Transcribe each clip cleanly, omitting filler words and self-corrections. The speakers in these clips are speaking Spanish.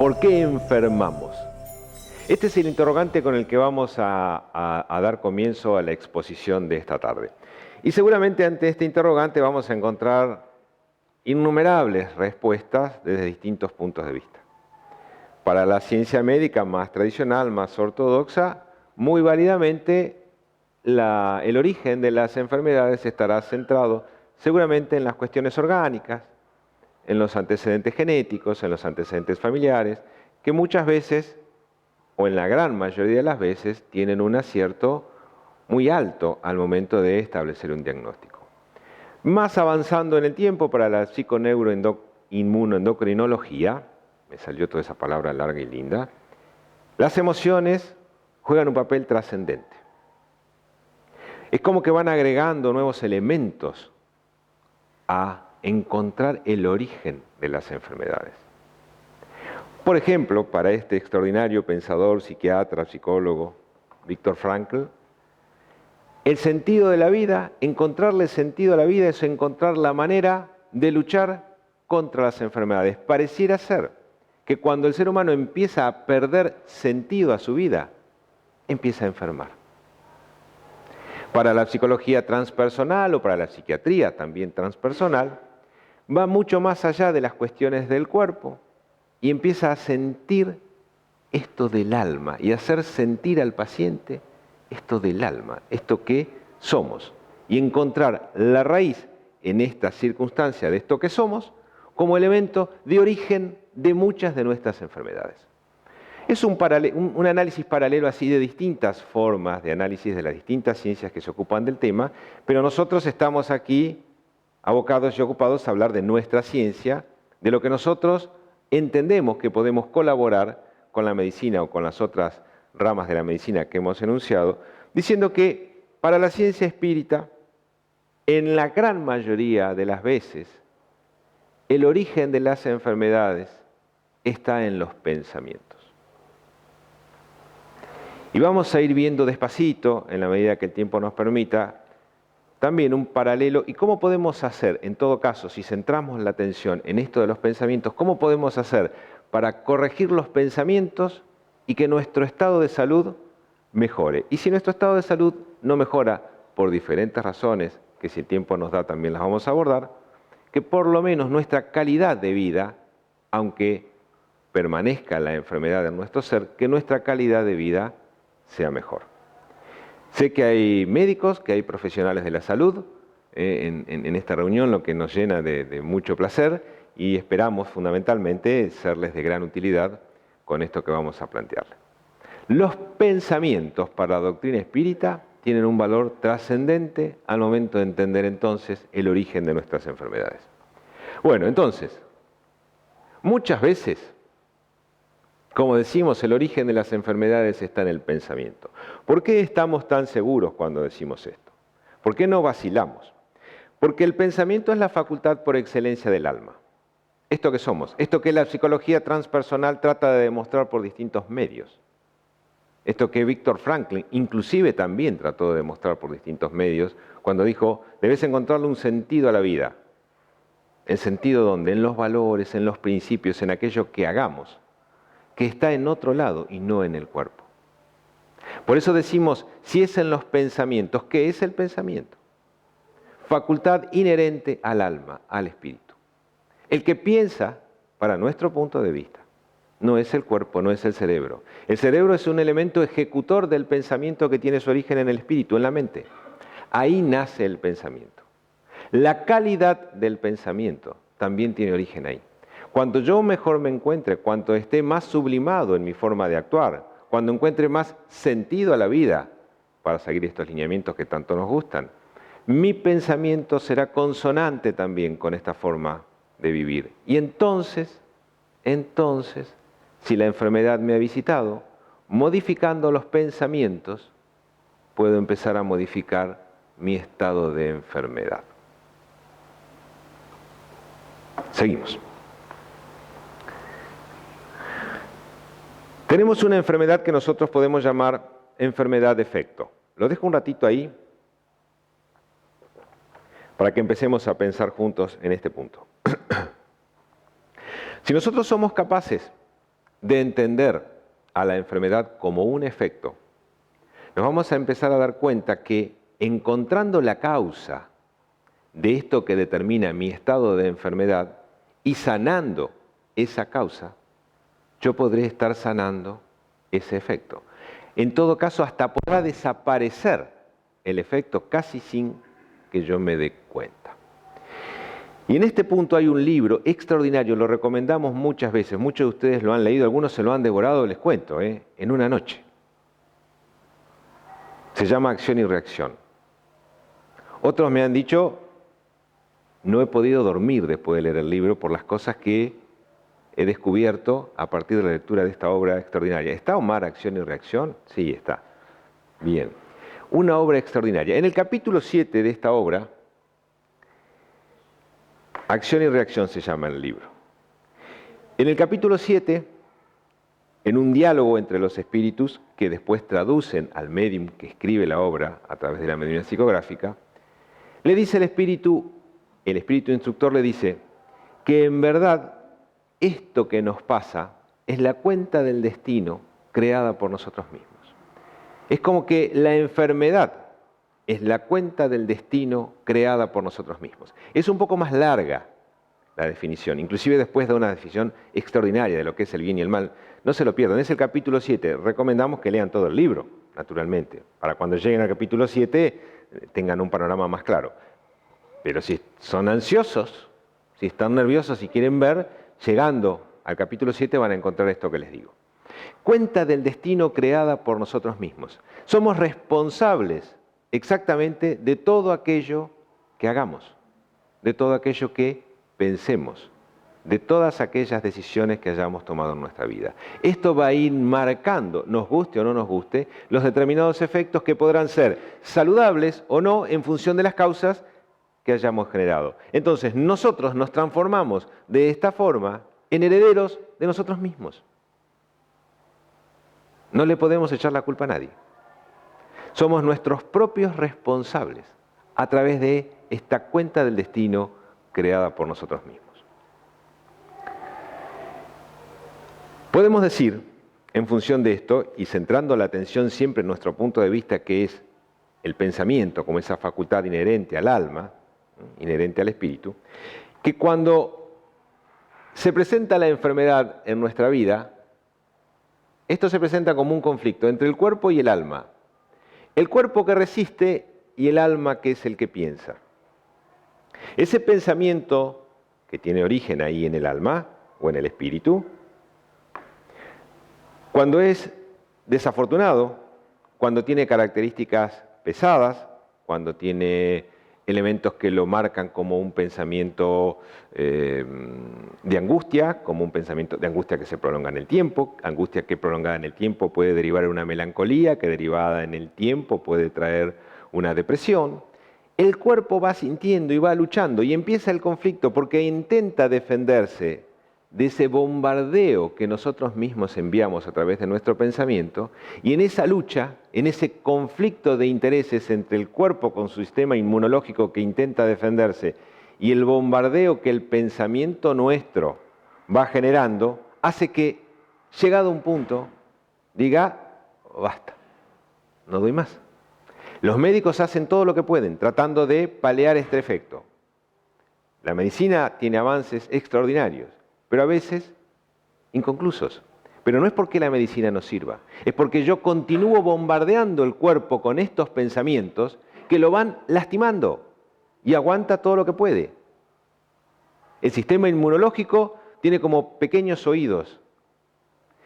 ¿Por qué enfermamos? Este es el interrogante con el que vamos a dar comienzo a la exposición de esta tarde. Y seguramente ante este interrogante vamos a encontrar innumerables respuestas desde distintos puntos de vista. Para la ciencia médica más tradicional, más ortodoxa, muy válidamente el origen de las enfermedades estará centrado seguramente en las cuestiones orgánicas, en los antecedentes genéticos, en los antecedentes familiares, que muchas veces, o en la gran mayoría de las veces, tienen un acierto muy alto al momento de establecer un diagnóstico. Más avanzando en el tiempo para la psiconeuroinmunoendocrinología, me salió toda esa palabra larga y linda, las emociones juegan un papel trascendente. Es como que van agregando nuevos elementos a encontrar el origen de las enfermedades. Por ejemplo, para este extraordinario pensador, psiquiatra, psicólogo, Viktor Frankl, el sentido de la vida, encontrarle sentido a la vida es encontrar la manera de luchar contra las enfermedades. Pareciera ser que cuando el ser humano empieza a perder sentido a su vida, empieza a enfermar. Para la psicología transpersonal o para la psiquiatría también transpersonal, va mucho más allá de las cuestiones del cuerpo y empieza a sentir esto del alma y hacer sentir al paciente esto del alma, esto que somos, y encontrar la raíz en esta circunstancia de esto que somos como elemento de origen de muchas de nuestras enfermedades. Es un análisis paralelo así de distintas formas de análisis de las distintas ciencias que se ocupan del tema, pero nosotros estamos aquí abocados y ocupados a hablar de nuestra ciencia, de lo que nosotros entendemos que podemos colaborar con la medicina o con las otras ramas de la medicina que hemos enunciado, diciendo que para la ciencia espírita, en la gran mayoría de las veces, el origen de las enfermedades está en los pensamientos. Y vamos a ir viendo despacito, en la medida que el tiempo nos permita, también un paralelo y cómo podemos hacer, en todo caso, si centramos la atención en esto de los pensamientos, cómo podemos hacer para corregir los pensamientos y que nuestro estado de salud mejore. Y si nuestro estado de salud no mejora por diferentes razones, que si el tiempo nos da también las vamos a abordar, que por lo menos nuestra calidad de vida, aunque permanezca la enfermedad en nuestro ser, que nuestra calidad de vida sea mejor. Sé que hay médicos, que hay profesionales de la salud en esta reunión, lo que nos llena de mucho placer y esperamos fundamentalmente serles de gran utilidad con esto que vamos a plantearles. Los pensamientos para la doctrina espírita tienen un valor trascendente al momento de entender entonces el origen de nuestras enfermedades. Bueno, entonces, muchas veces, como decimos, el origen de las enfermedades está en el pensamiento. ¿Por qué estamos tan seguros cuando decimos esto? ¿Por qué no vacilamos? Porque el pensamiento es la facultad por excelencia del alma. Esto que somos, esto que la psicología transpersonal trata de demostrar por distintos medios. Esto que Viktor Frankl inclusive también trató de demostrar por distintos medios cuando dijo, debes encontrarle un sentido a la vida. ¿El sentido dónde? En los valores, en los principios, en aquello que hagamos, que está en otro lado y no en el cuerpo. Por eso decimos, si es en los pensamientos, ¿qué es el pensamiento? Facultad inherente al alma, al espíritu. El que piensa, para nuestro punto de vista, no es el cuerpo, no es el cerebro. El cerebro es un elemento ejecutor del pensamiento que tiene su origen en el espíritu, en la mente. Ahí nace el pensamiento. La calidad del pensamiento también tiene origen ahí. Cuanto yo mejor me encuentre, cuanto esté más sublimado en mi forma de actuar, cuando encuentre más sentido a la vida, para seguir estos lineamientos que tanto nos gustan, mi pensamiento será consonante también con esta forma de vivir. Y entonces, si la enfermedad me ha visitado, modificando los pensamientos, puedo empezar a modificar mi estado de enfermedad. Seguimos. Tenemos una enfermedad que nosotros podemos llamar enfermedad de efecto. Lo dejo un ratito ahí para que empecemos a pensar juntos en este punto. Si nosotros somos capaces de entender a la enfermedad como un efecto, nos vamos a empezar a dar cuenta que encontrando la causa de esto que determina mi estado de enfermedad y sanando esa causa, yo podré estar sanando ese efecto. En todo caso, hasta podrá desaparecer el efecto casi sin que yo me dé cuenta. Y en este punto hay un libro extraordinario, lo recomendamos muchas veces, muchos de ustedes lo han leído, algunos se lo han devorado, les cuento, en una noche. Se llama Acción y Reacción. Otros me han dicho, no he podido dormir después de leer el libro por las cosas que he descubierto a partir de la lectura de esta obra extraordinaria. ¿Está Omar, Acción y Reacción? Sí, está. Bien. Una obra extraordinaria. En el capítulo 7 de esta obra, Acción y Reacción se llama el libro. En el capítulo 7, en un diálogo entre los espíritus que después traducen al médium que escribe la obra a través de la mediunidad psicográfica, le dice el espíritu instructor le dice que en verdad esto que nos pasa es la cuenta del destino creada por nosotros mismos. Es como que la enfermedad es la cuenta del destino creada por nosotros mismos. Es un poco más larga la definición, inclusive después de una definición extraordinaria de lo que es el bien y el mal. No se lo pierdan, es el capítulo 7. Recomendamos que lean todo el libro, naturalmente, para cuando lleguen al capítulo 7 tengan un panorama más claro. Pero si son ansiosos, si están nerviosos y quieren ver, llegando al capítulo 7 van a encontrar esto que les digo. Cuenta del destino creada por nosotros mismos. Somos responsables exactamente de todo aquello que hagamos, de todo aquello que pensemos, de todas aquellas decisiones que hayamos tomado en nuestra vida. Esto va a ir marcando, nos guste o no nos guste, los determinados efectos que podrán ser saludables o no en función de las causas que hayamos generado. Entonces, nosotros nos transformamos de esta forma en herederos de nosotros mismos. No le podemos echar la culpa a nadie. Somos nuestros propios responsables a través de esta cuenta del destino creada por nosotros mismos. Podemos decir, en función de esto, y centrando la atención siempre en nuestro punto de vista, que es el pensamiento como esa facultad inherente al alma, inherente al espíritu, que cuando se presenta la enfermedad en nuestra vida, esto se presenta como un conflicto entre el cuerpo y el alma. El cuerpo que resiste y el alma que es el que piensa. Ese pensamiento que tiene origen ahí en el alma o en el espíritu, cuando es desafortunado, cuando tiene características pesadas, cuando tiene elementos que lo marcan como un pensamiento de angustia, como un pensamiento de angustia que se prolonga en el tiempo, angustia que prolongada en el tiempo puede derivar en una melancolía, que derivada en el tiempo puede traer una depresión. El cuerpo va sintiendo y va luchando y empieza el conflicto porque intenta defenderse de ese bombardeo que nosotros mismos enviamos a través de nuestro pensamiento, y en esa lucha, en ese conflicto de intereses entre el cuerpo con su sistema inmunológico que intenta defenderse y el bombardeo que el pensamiento nuestro va generando, hace que, llegado a un punto, diga, basta, no doy más. Los médicos hacen todo lo que pueden, tratando de paliar este efecto. La medicina tiene avances extraordinarios, pero a veces inconclusos. Pero no es porque la medicina no sirva, es porque yo continúo bombardeando el cuerpo con estos pensamientos que lo van lastimando y aguanta todo lo que puede. El sistema inmunológico tiene como pequeños oídos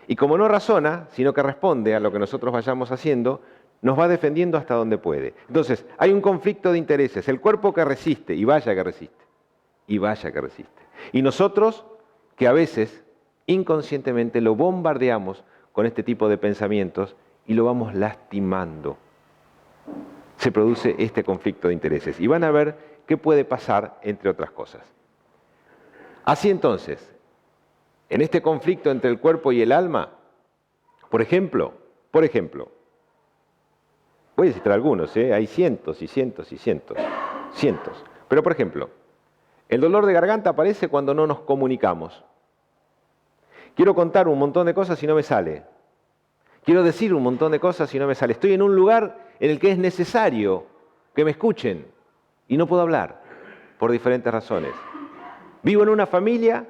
y como no razona, sino que responde a lo que nosotros vayamos haciendo, nos va defendiendo hasta donde puede. Entonces, hay un conflicto de intereses, el cuerpo que resiste, y vaya que resiste, y vaya que resiste. Y nosotros, que a veces inconscientemente lo bombardeamos con este tipo de pensamientos y lo vamos lastimando. Se produce este conflicto de intereses. Y van a ver qué puede pasar, entre otras cosas. Así entonces, en este conflicto entre el cuerpo y el alma, por ejemplo, voy a citar algunos, hay cientos y cientos y cientos. Pero por ejemplo, el dolor de garganta aparece cuando no nos comunicamos. Quiero contar un montón de cosas y no me sale. Quiero decir un montón de cosas y no me sale. Estoy en un lugar en el que es necesario que me escuchen y no puedo hablar por diferentes razones. Vivo en una familia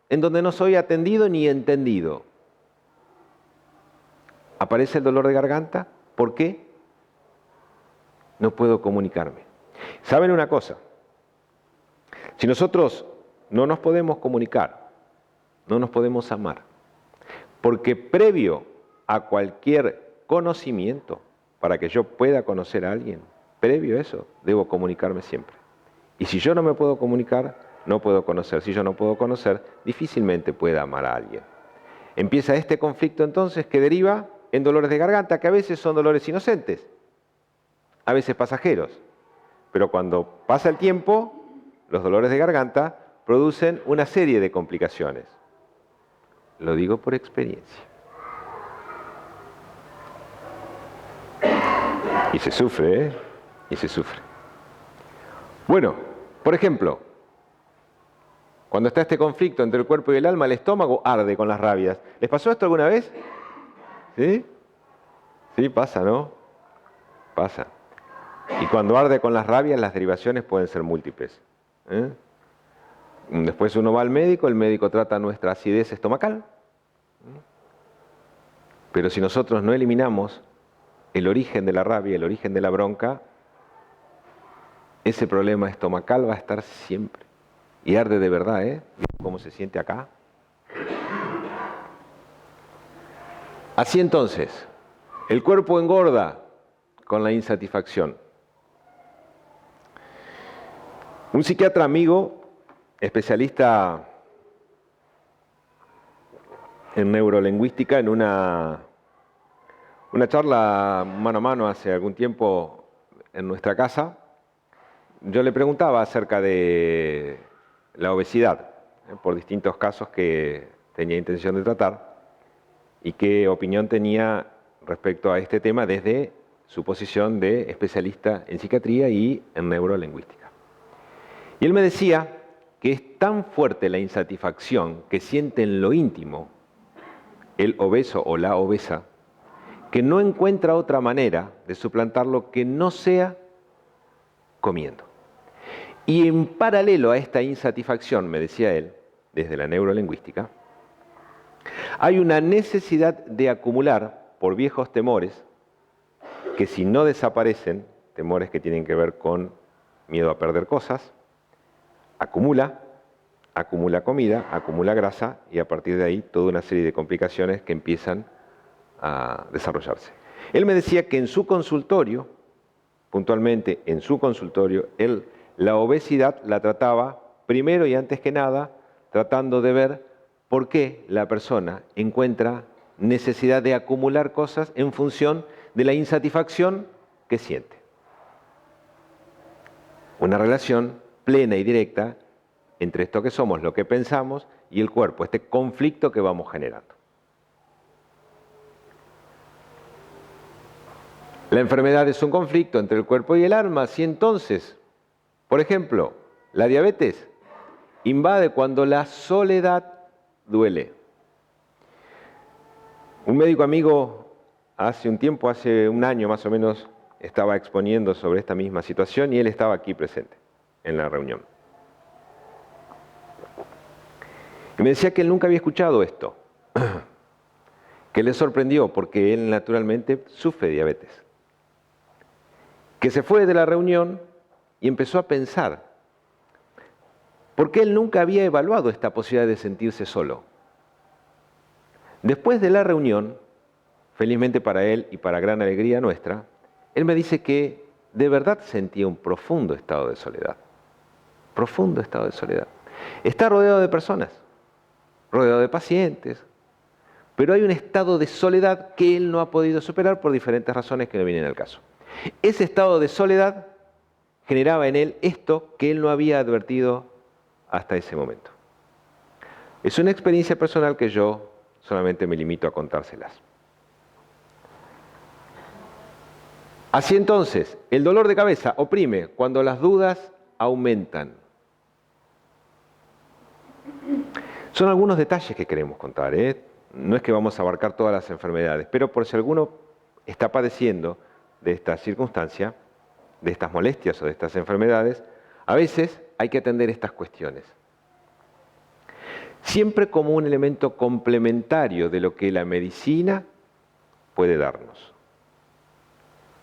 en donde no soy atendido ni entendido. ¿Aparece el dolor de garganta? ¿Por qué? No puedo comunicarme. ¿Saben una cosa? Si nosotros no nos podemos comunicar, no nos podemos amar, porque previo a cualquier conocimiento, para que yo pueda conocer a alguien, previo a eso, debo comunicarme siempre. Y si yo no me puedo comunicar, no puedo conocer. Si yo no puedo conocer, difícilmente pueda amar a alguien. Empieza este conflicto entonces que deriva en dolores de garganta, que a veces son dolores inocentes, a veces pasajeros. Pero cuando pasa el tiempo, los dolores de garganta producen una serie de complicaciones. Lo digo por experiencia. Y se sufre, ¿eh? Y se sufre. Bueno, por ejemplo, cuando está este conflicto entre el cuerpo y el alma, el estómago arde con las rabias. ¿Les pasó esto alguna vez? ¿Sí? Sí, pasa, ¿no? Pasa. Y cuando arde con las rabias, las derivaciones pueden ser múltiples. Después uno va al médico, el médico trata nuestra acidez estomacal. Pero si nosotros no eliminamos el origen de la rabia, el origen de la bronca, ese problema estomacal va a estar siempre. Y arde de verdad, ¿eh? ¿Cómo se siente acá? Así entonces, el cuerpo engorda con la insatisfacción. Un psiquiatra amigo, especialista en neurolingüística, en una charla mano a mano hace algún tiempo en nuestra casa, yo le preguntaba acerca de la obesidad, por distintos casos que tenía intención de tratar, y qué opinión tenía respecto a este tema desde su posición de especialista en psiquiatría y en neurolingüística. Y él me decía que es tan fuerte la insatisfacción que siente en lo íntimo el obeso o la obesa, que no encuentra otra manera de suplantarlo que no sea comiendo. Y en paralelo a esta insatisfacción, me decía él, desde la neurolingüística, hay una necesidad de acumular por viejos temores, que si no desaparecen, temores que tienen que ver con miedo a perder cosas, acumula comida, acumula grasa y a partir de ahí toda una serie de complicaciones que empiezan a desarrollarse. Él me decía que en su consultorio, puntualmente en su consultorio, él la obesidad la trataba primero y antes que nada tratando de ver por qué la persona encuentra necesidad de acumular cosas en función de la insatisfacción que siente. Una relación plena y directa entre esto que somos, lo que pensamos y el cuerpo, este conflicto que vamos generando. La enfermedad es un conflicto entre el cuerpo y el alma, si entonces, por ejemplo, la diabetes invade cuando la soledad duele. Un médico amigo hace un tiempo, hace un año más o menos, estaba exponiendo sobre esta misma situación y él estaba aquí presente en la reunión. Y me decía que él nunca había escuchado esto, que le sorprendió porque él naturalmente sufre diabetes. Que se fue de la reunión y empezó a pensar, porque él nunca había evaluado esta posibilidad de sentirse solo. Después de la reunión, felizmente para él y para gran alegría nuestra, él me dice que de verdad sentía un profundo estado de soledad. Profundo estado de soledad. Está rodeado de personas, rodeado de pacientes, pero hay un estado de soledad que él no ha podido superar por diferentes razones que no vienen al caso. Ese estado de soledad generaba en él esto que él no había advertido hasta ese momento. Es una experiencia personal que yo solamente me limito a contárselas. Así entonces, el dolor de cabeza oprime cuando las dudas aumentan. Son algunos detalles que queremos contar, ¿eh? No es que vamos a abarcar todas las enfermedades, pero por si alguno está padeciendo de esta circunstancia, de estas molestias o de estas enfermedades, a veces hay que atender estas cuestiones. Siempre como un elemento complementario de lo que la medicina puede darnos.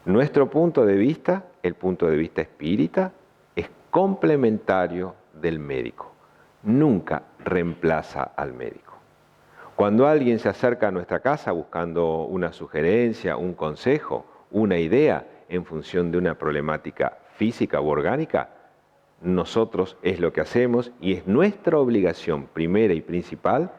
Nuestro punto de vista, el punto de vista espírita, es complementario del médico. Nunca reemplaza al médico. Cuando alguien se acerca a nuestra casa buscando una sugerencia, un consejo, una idea en función de una problemática física u orgánica, nosotros es lo que hacemos y es nuestra obligación primera y principal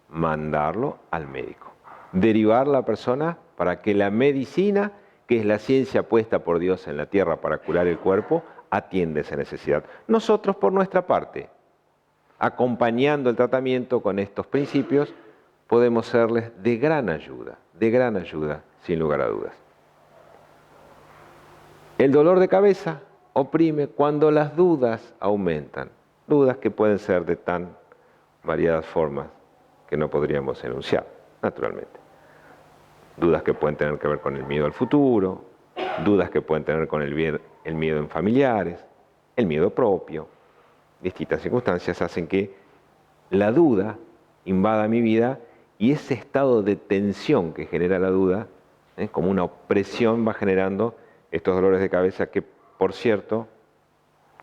mandarlo al médico. Derivar la persona para que la medicina, que es la ciencia puesta por Dios en la tierra para curar el cuerpo, atienda esa necesidad. Nosotros, por nuestra parte, acompañando el tratamiento con estos principios, podemos serles de gran ayuda, sin lugar a dudas. El dolor de cabeza oprime cuando las dudas aumentan, dudas que pueden ser de tan variadas formas que no podríamos enunciar, naturalmente. Dudas que pueden tener que ver con el miedo al futuro, dudas que pueden tener con el miedo en familiares, el miedo propio. Distintas circunstancias hacen que la duda invada mi vida y ese estado de tensión que genera la duda, como una opresión, va generando estos dolores de cabeza que, por cierto,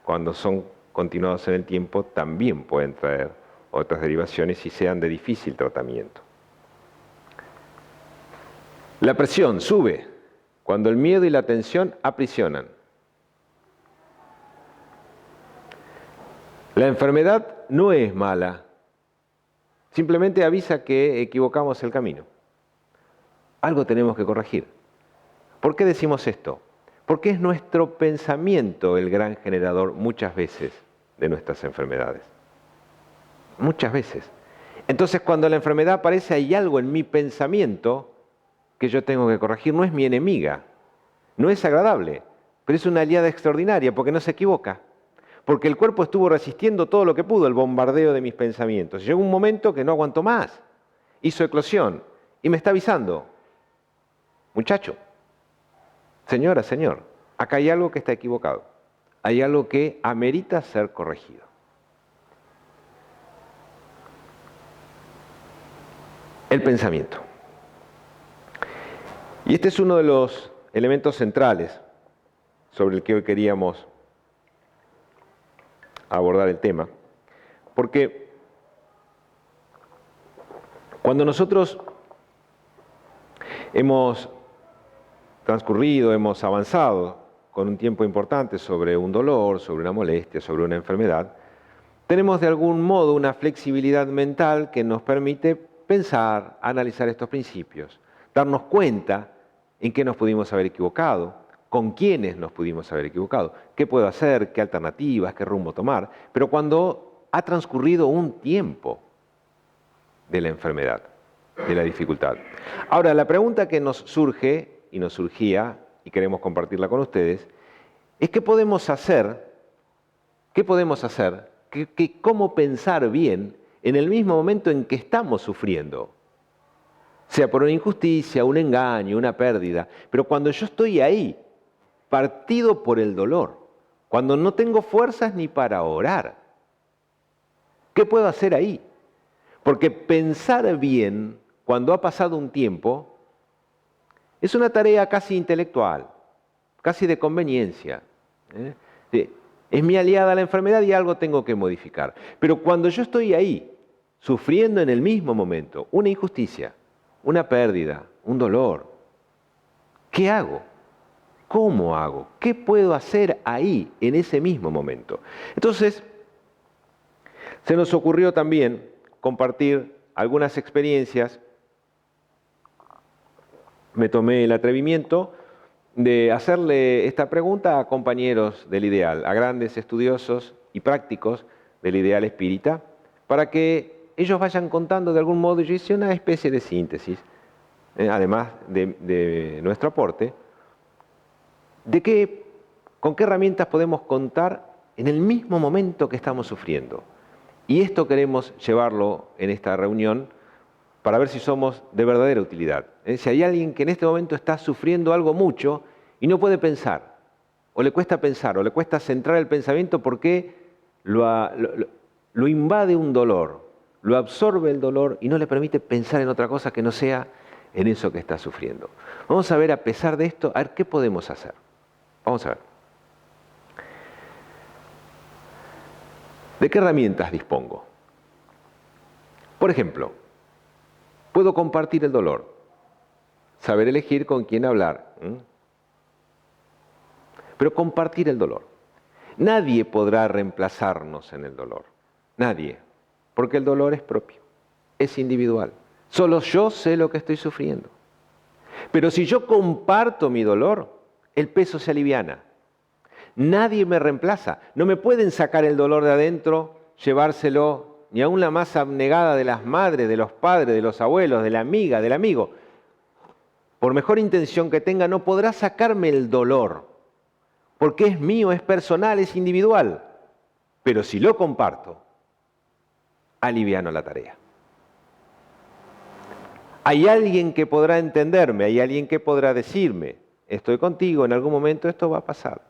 cuando son continuados en el tiempo, también pueden traer otras derivaciones y sean de difícil tratamiento. La presión sube cuando el miedo y la tensión aprisionan. La enfermedad no es mala, simplemente avisa que equivocamos el camino. Algo tenemos que corregir. ¿Por qué decimos esto? Porque es nuestro pensamiento el gran generador muchas veces de nuestras enfermedades. Muchas veces. Entonces, cuando la enfermedad aparece, hay algo en mi pensamiento que yo tengo que corregir. No es mi enemiga, no es agradable, pero es una aliada extraordinaria porque no se equivoca. Porque el cuerpo estuvo resistiendo todo lo que pudo, el bombardeo de mis pensamientos. Llegó un momento que no aguantó más, hizo eclosión y me está avisando. Muchacho, señora, señor, acá hay algo que está equivocado. Hay algo que amerita ser corregido. El pensamiento. Y este es uno de los elementos centrales sobre el que hoy queríamos abordar el tema, porque cuando nosotros hemos transcurrido, hemos avanzado con un tiempo importante sobre un dolor, sobre una molestia, sobre una enfermedad, tenemos de algún modo una flexibilidad mental que nos permite pensar, analizar estos principios, darnos cuenta en qué nos pudimos haber equivocado, con quiénes nos pudimos haber equivocado, qué puedo hacer, qué alternativas, qué rumbo tomar. Pero cuando ha transcurrido un tiempo de la enfermedad, de la dificultad. Ahora, la pregunta que nos surge, y nos surgía, y queremos compartirla con ustedes, es ¿qué podemos hacer? ¿Qué podemos hacer? ¿Cómo pensar bien en el mismo momento en que estamos sufriendo? Sea por una injusticia, un engaño, una pérdida. Pero cuando yo estoy ahí, partido por el dolor, cuando no tengo fuerzas ni para orar, ¿qué puedo hacer ahí? Porque pensar bien, cuando ha pasado un tiempo, es una tarea casi intelectual, casi de conveniencia. Es mi aliada la enfermedad y algo tengo que modificar. Pero cuando yo estoy ahí, sufriendo en el mismo momento una injusticia, una pérdida, un dolor, ¿qué hago? ¿Cómo hago? ¿Qué puedo hacer ahí, en ese mismo momento? Entonces, se nos ocurrió también compartir algunas experiencias. Me tomé el atrevimiento de hacerle esta pregunta a compañeros del ideal, a grandes estudiosos y prácticos del ideal espírita, para que ellos vayan contando de algún modo. Yo hice una especie de síntesis, además de nuestro aporte, con qué herramientas podemos contar en el mismo momento que estamos sufriendo. Y esto queremos llevarlo en esta reunión para ver si somos de verdadera utilidad. Si hay alguien que en este momento está sufriendo algo mucho y no puede pensar, o le cuesta pensar, o le cuesta centrar el pensamiento porque lo invade un dolor, lo absorbe el dolor y no le permite pensar en otra cosa que no sea en eso que está sufriendo. Vamos a ver, a pesar de esto, a ver qué podemos hacer. Vamos a ver. ¿De qué herramientas dispongo? Por ejemplo, puedo compartir el dolor, saber elegir con quién hablar. Pero compartir el dolor. Nadie podrá reemplazarnos en el dolor. Nadie. Porque el dolor es propio, es individual. Solo yo sé lo que estoy sufriendo. Pero si yo comparto mi dolor, el peso se aliviana. Nadie me reemplaza. No me pueden sacar el dolor de adentro, llevárselo, ni aun la más abnegada de las madres, de los padres, de los abuelos, de la amiga, del amigo. Por mejor intención que tenga, no podrá sacarme el dolor. Porque es mío, es personal, es individual. Pero si lo comparto, aliviano la tarea. Hay alguien que podrá entenderme, hay alguien que podrá decirme, estoy contigo, en algún momento esto va a pasar.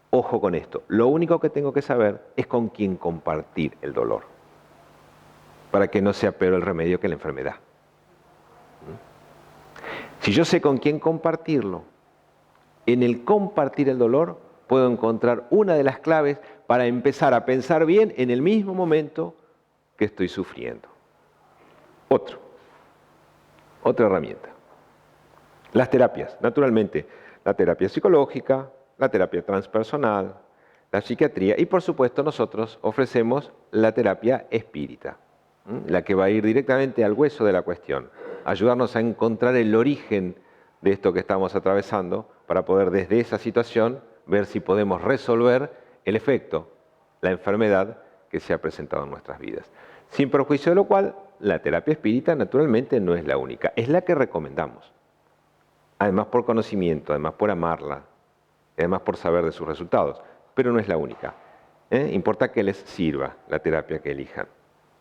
Ojo con esto, lo único que tengo que saber es con quién compartir el dolor, para que no sea peor el remedio que la enfermedad. Si yo sé con quién compartirlo, en el compartir el dolor puedo encontrar una de las claves para empezar a pensar bien en el mismo momento que estoy sufriendo. Otra herramienta. Las terapias, naturalmente, la terapia psicológica, la terapia transpersonal, la psiquiatría y por supuesto nosotros ofrecemos la terapia espírita, la que va a ir directamente al hueso de la cuestión, ayudarnos a encontrar el origen de esto que estamos atravesando para poder desde esa situación ver si podemos resolver el efecto, la enfermedad que se ha presentado en nuestras vidas. Sin perjuicio de lo cual, la terapia espírita naturalmente no es la única, es la que recomendamos. Además por conocimiento, además por amarla, además por saber de sus resultados, pero no es la única. Importa que les sirva la terapia que elijan.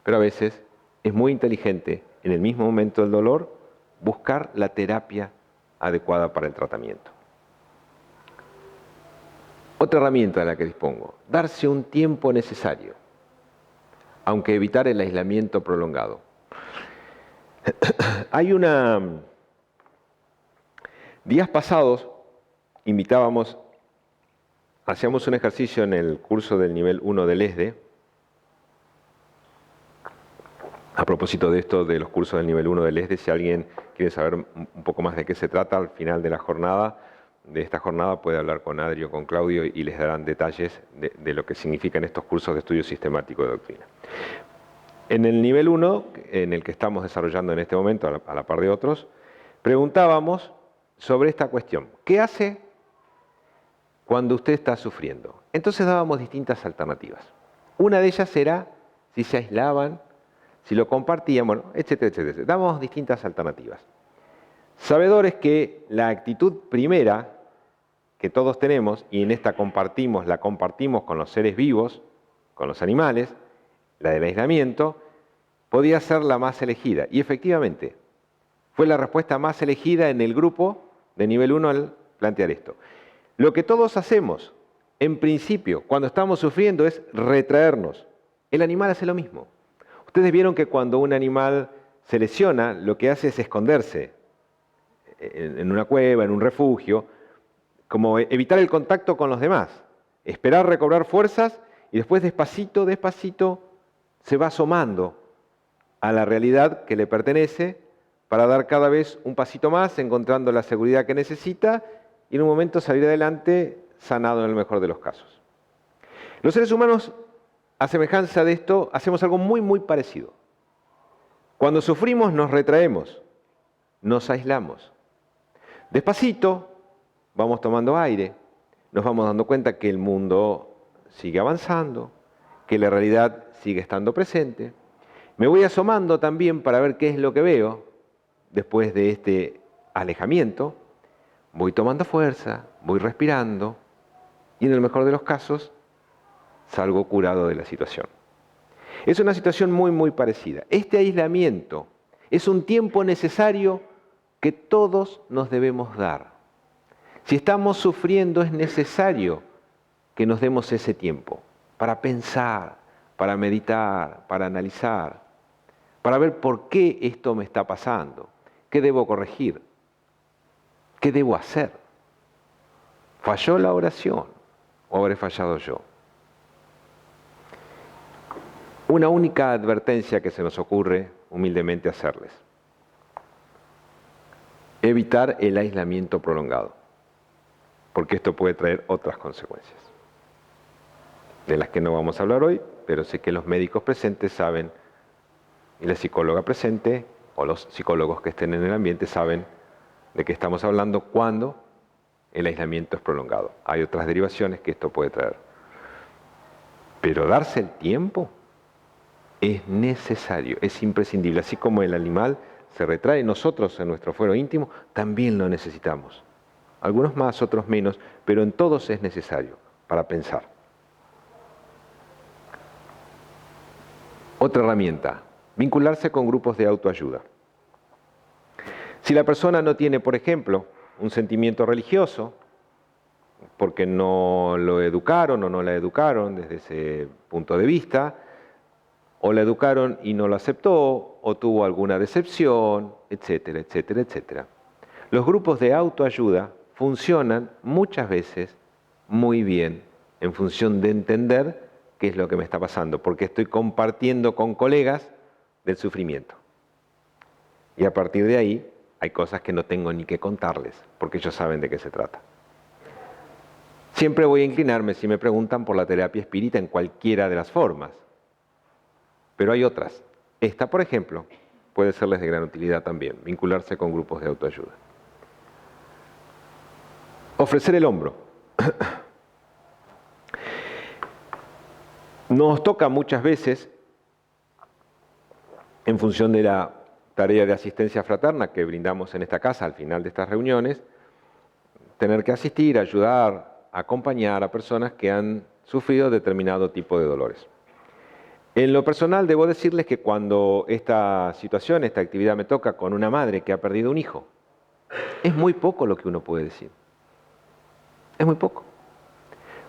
Pero a veces es muy inteligente, en el mismo momento del dolor, buscar la terapia adecuada para el tratamiento. Otra herramienta de la que dispongo, darse un tiempo necesario, aunque evitar el aislamiento prolongado. Días pasados hacíamos un ejercicio en el curso del nivel 1 del ESDE, a propósito de esto de los cursos del nivel 1 del ESDE, si alguien quiere saber un poco más de qué se trata al final de esta jornada puede hablar con Adri o con Claudio y les darán detalles de lo que significan estos cursos de estudio sistemático de doctrina. En el nivel 1, en el que estamos desarrollando en este momento, a la par de otros, preguntábamos sobre esta cuestión. ¿Qué hace cuando usted está sufriendo? Entonces dábamos distintas alternativas. Una de ellas era si se aislaban, si lo compartían, bueno, etcétera, etcétera. Dábamos distintas alternativas. Sabedores que la actitud primera que todos tenemos, y en esta la compartimos con los seres vivos, con los animales, la del aislamiento, podía ser la más elegida. Y efectivamente, fue la respuesta más elegida en el grupo de nivel 1 al plantear esto. Lo que todos hacemos, en principio, cuando estamos sufriendo, es retraernos. El animal hace lo mismo. Ustedes vieron que cuando un animal se lesiona, lo que hace es esconderse en una cueva, en un refugio, como evitar el contacto con los demás, esperar recobrar fuerzas y después despacito, despacito, se va asomando a la realidad que le pertenece para dar cada vez un pasito más, encontrando la seguridad que necesita y en un momento salir adelante sanado en el mejor de los casos. Los seres humanos, a semejanza de esto, hacemos algo muy, muy parecido. Cuando sufrimos nos retraemos, nos aislamos. Despacito vamos tomando aire, nos vamos dando cuenta que el mundo sigue avanzando, que la realidad sigue estando presente. Me voy asomando también para ver qué es lo que veo después de este alejamiento. Voy tomando fuerza, voy respirando y en el mejor de los casos salgo curado de la situación. Es una situación muy, muy parecida. Este aislamiento es un tiempo necesario que todos nos debemos dar. Si estamos sufriendo, es necesario que nos demos ese tiempo para pensar, para meditar, para analizar, para ver por qué esto me está pasando, qué debo corregir, qué debo hacer. ¿Falló la oración o habré fallado yo? Una única advertencia que se nos ocurre humildemente hacerles. Evitar el aislamiento prolongado, porque esto puede traer otras consecuencias, de las que no vamos a hablar hoy, pero sé que los médicos presentes saben, y la psicóloga presente, o los psicólogos que estén en el ambiente saben de qué estamos hablando cuando el aislamiento es prolongado. Hay otras derivaciones que esto puede traer. Pero darse el tiempo es necesario, es imprescindible. Así como el animal se retrae, nosotros en nuestro fuero íntimo también lo necesitamos. Algunos más, otros menos, pero en todos es necesario para pensar. Otra herramienta, vincularse con grupos de autoayuda. Si la persona no tiene, por ejemplo, un sentimiento religioso, porque no lo educaron o no la educaron desde ese punto de vista, o la educaron y no lo aceptó, o tuvo alguna decepción, etcétera, etcétera, etcétera. Los grupos de autoayuda funcionan muchas veces muy bien en función de entender qué es lo que me está pasando, porque estoy compartiendo con colegas del sufrimiento. Y a partir de ahí hay cosas que no tengo ni que contarles, porque ellos saben de qué se trata. Siempre voy a inclinarme, si me preguntan, por la terapia espírita en cualquiera de las formas. Pero hay otras. Esta, por ejemplo, puede serles de gran utilidad también, vincularse con grupos de autoayuda. Ofrecer el hombro. Nos toca muchas veces, en función de la tarea de asistencia fraterna que brindamos en esta casa al final de estas reuniones, tener que asistir, ayudar, acompañar a personas que han sufrido determinado tipo de dolores. En lo personal debo decirles que cuando esta situación, esta actividad me toca con una madre que ha perdido un hijo, es muy poco lo que uno puede decir. Es muy poco.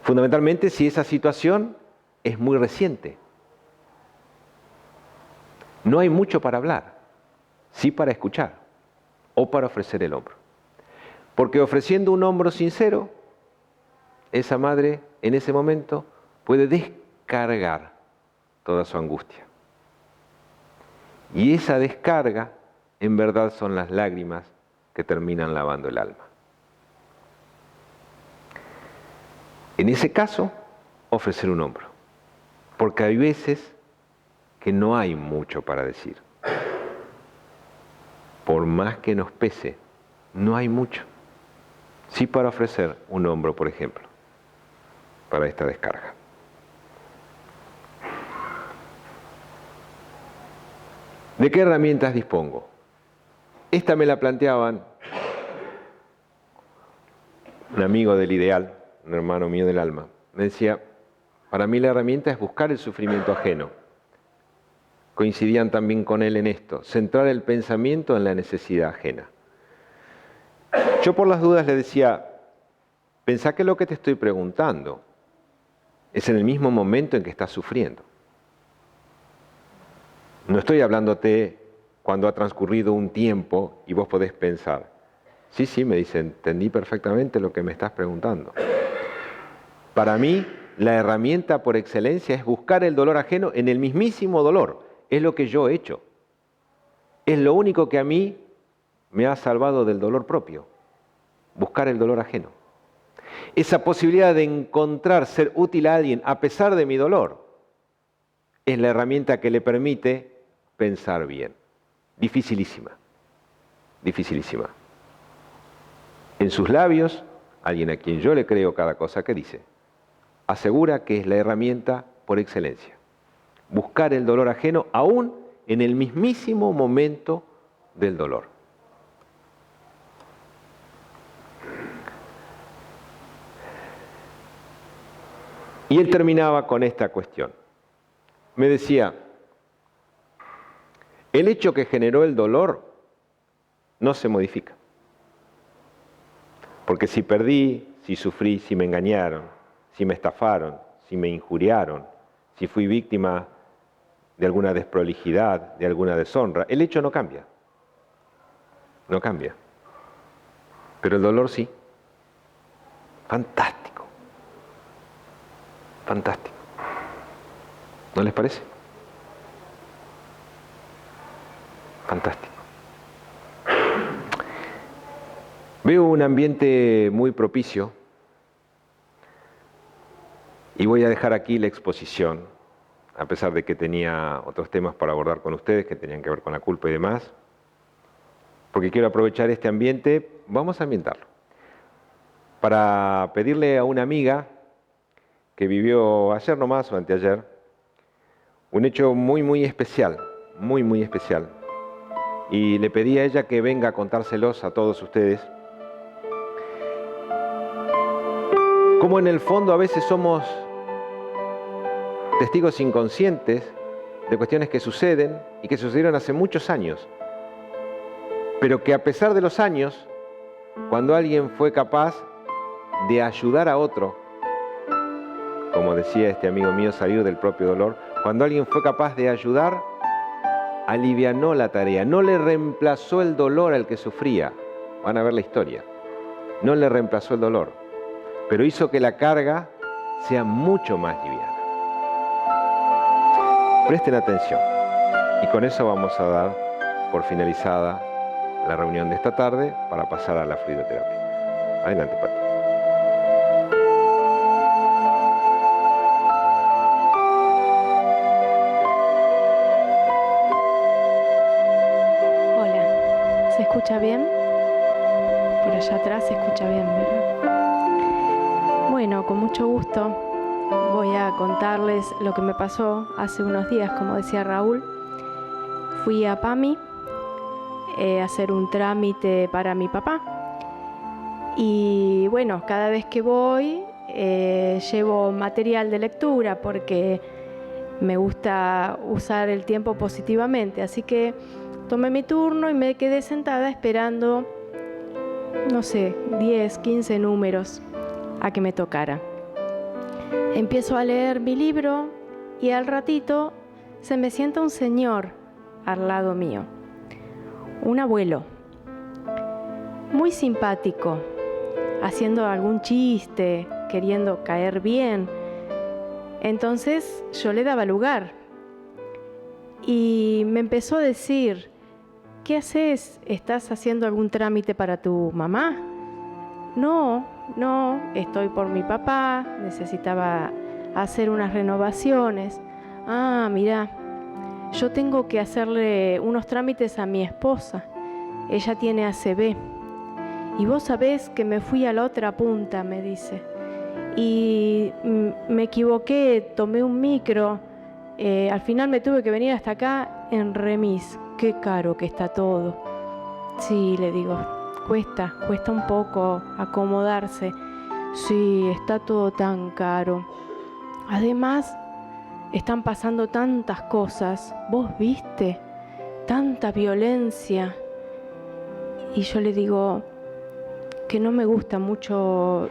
Fundamentalmente si esa situación es muy reciente. No hay mucho para hablar, sí para escuchar o para ofrecer el hombro. Porque ofreciendo un hombro sincero, esa madre en ese momento puede descargar toda su angustia. Y esa descarga en verdad son las lágrimas que terminan lavando el alma. En ese caso, ofrecer un hombro, porque hay veces que no hay mucho para decir. Por más que nos pese, no hay mucho. Sí para ofrecer un hombro, por ejemplo, para esta descarga. ¿De qué herramientas dispongo? Esta me la planteaban un amigo del ideal, un hermano mío del alma. Me decía, para mí la herramienta es buscar el sufrimiento ajeno. Coincidían también con él en esto, centrar el pensamiento en la necesidad ajena. Yo por las dudas le decía, pensá que lo que te estoy preguntando es en el mismo momento en que estás sufriendo. No estoy hablándote cuando ha transcurrido un tiempo y vos podés pensar. Sí, me dice, entendí perfectamente lo que me estás preguntando. Para mí, la herramienta por excelencia es buscar el dolor ajeno en el mismísimo dolor. Es lo que yo he hecho. Es lo único que a mí me ha salvado del dolor propio. Buscar el dolor ajeno. Esa posibilidad de encontrar, ser útil a alguien a pesar de mi dolor, es la herramienta que le permite pensar bien. Dificilísima. Dificilísima. En sus labios, alguien a quien yo le creo cada cosa que dice, asegura que es la herramienta por excelencia. Buscar el dolor ajeno aún en el mismísimo momento del dolor. Y él terminaba con esta cuestión. Me decía, El hecho que generó el dolor no se modifica. Porque si perdí, si sufrí, si me engañaron, si me estafaron, si me injuriaron, si fui víctima de alguna desprolijidad, de alguna deshonra, el hecho no cambia. No cambia. Pero el dolor sí. Fantástico. Fantástico. ¿No les parece? Fantástico. Veo un ambiente muy propicio y voy a dejar aquí la exposición, a pesar de que tenía otros temas para abordar con ustedes que tenían que ver con la culpa y demás, porque quiero aprovechar este ambiente, vamos a ambientarlo, para pedirle a una amiga que vivió ayer nomás o anteayer, un hecho muy especial, muy especial, y le pedí a ella que venga a contárselos a todos ustedes. Como en el fondo a veces somos testigos inconscientes de cuestiones que suceden y que sucedieron hace muchos años, pero que a pesar de los años, cuando alguien fue capaz de ayudar a otro, como decía este amigo mío, salir del propio dolor, cuando alguien fue capaz de ayudar, alivianó la tarea, no le reemplazó el dolor al que sufría. Van a ver la historia. No le reemplazó el dolor, pero hizo que la carga sea mucho más liviana. Presten atención. Y con eso vamos a dar por finalizada la reunión de esta tarde para pasar a la fluidoterapia. Adelante, Pati. Hola, ¿se escucha bien? Por allá atrás se escucha bien, ¿verdad? Bueno, con mucho gusto voy a contarles lo que me pasó hace unos días, como decía Raúl. Fui a PAMI a hacer un trámite para mi papá. Y bueno, cada vez que voy llevo material de lectura porque me gusta usar el tiempo positivamente. Así que tomé mi turno y me quedé sentada esperando, no sé, 10, 15 números a que me tocara. Empiezo a leer mi libro y al ratito se me sienta un señor al lado mío, un abuelo, muy simpático, haciendo algún chiste, queriendo caer bien. Entonces yo le daba lugar y me empezó a decir: ¿qué haces? ¿Estás haciendo algún trámite para tu mamá? No, estoy por mi papá, necesitaba hacer unas renovaciones. Ah, mira, yo tengo que hacerle unos trámites a mi esposa. Ella tiene ACV. Y vos sabés que me fui a la otra punta, me dice. Y me equivoqué, tomé un micro. Al final me tuve que venir hasta acá en remis. Qué caro que está todo. Sí, le digo, cuesta un poco acomodarse. Sí, está todo tan caro. Además, están pasando tantas cosas. ¿Vos viste? Tanta violencia. Y yo le digo que no me gusta mucho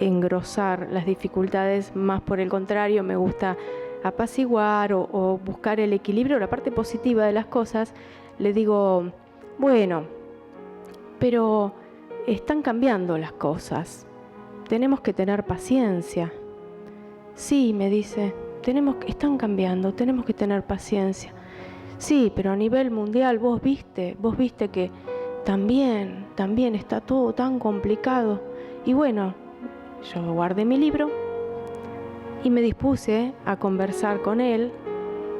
engrosar las dificultades, más por el contrario, me gusta apaciguar o buscar el equilibrio, la parte positiva de las cosas. Le digo, bueno, pero están cambiando las cosas, tenemos que tener paciencia. Sí, me dice, están cambiando, tenemos que tener paciencia. Sí, pero a nivel mundial vos viste que también está todo tan complicado. Y bueno, yo guardé mi libro y me dispuse a conversar con él.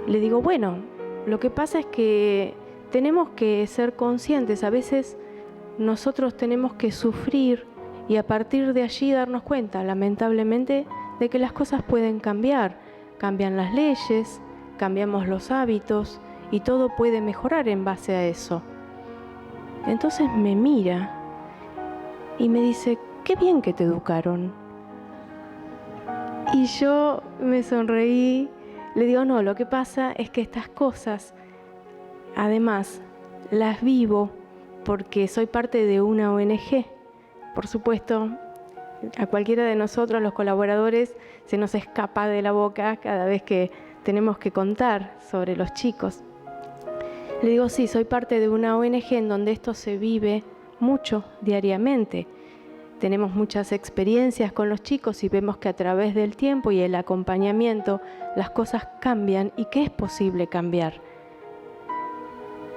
Le digo, bueno, lo que pasa es que tenemos que ser conscientes. A veces nosotros tenemos que sufrir y a partir de allí darnos cuenta, lamentablemente, de que las cosas pueden cambiar. Cambian las leyes, cambiamos los hábitos y todo puede mejorar en base a eso. Entonces me mira y me dice, qué bien que te educaron. Y yo me sonreí, le digo, no, lo que pasa es que estas cosas además las vivo porque soy parte de una ONG. Por supuesto, a cualquiera de nosotros, los colaboradores, se nos escapa de la boca cada vez que tenemos que contar sobre los chicos. Le digo, sí, soy parte de una ONG en donde esto se vive mucho diariamente. Tenemos muchas experiencias con los chicos y vemos que a través del tiempo y el acompañamiento las cosas cambian y que es posible cambiar.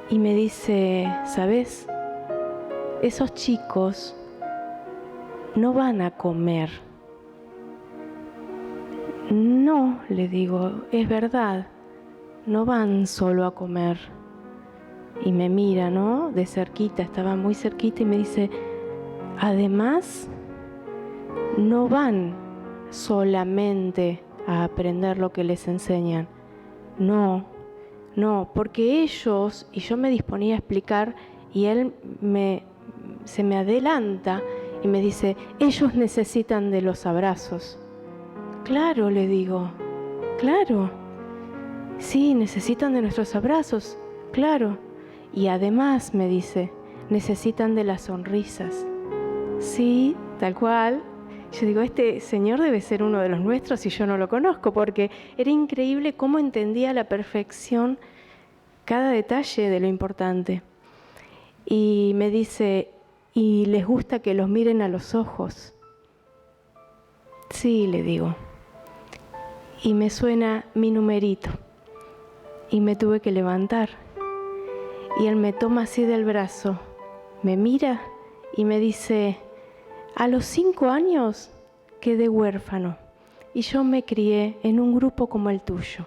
Y me dice, ¿sabes? Esos chicos no van a comer. No, le digo, es verdad, no van solo a comer. Y me mira, ¿no? De cerquita, estaba muy cerquita y me dice, además, no van solamente a aprender lo que les enseñan. No, porque ellos, y yo me disponía a explicar, y él se me adelanta y me dice, ellos necesitan de los abrazos. Claro, le digo, claro. Sí, necesitan de nuestros abrazos, claro. Y además, me dice, necesitan de las sonrisas. Sí, tal cual. Yo digo, este señor debe ser uno de los nuestros y yo no lo conozco, porque era increíble cómo entendía a la perfección cada detalle de lo importante. Y me dice, ¿y les gusta que los miren a los ojos? Sí, le digo. Y me suena mi numerito. Y me tuve que levantar. Y él me toma así del brazo, me mira y me dice, a los 5 años quedé huérfano y yo me crié en un grupo como el tuyo.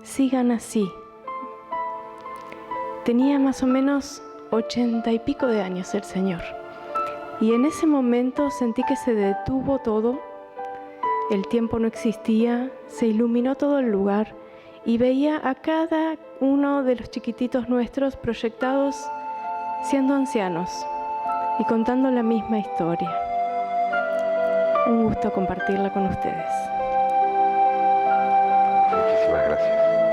Sigan así. Tenía más o menos 80 y pico de años el señor. Y en ese momento sentí que se detuvo todo, el tiempo no existía, se iluminó todo el lugar y veía a cada uno de los chiquititos nuestros proyectados siendo ancianos y contando la misma historia. Un gusto compartirla con ustedes. Muchísimas gracias.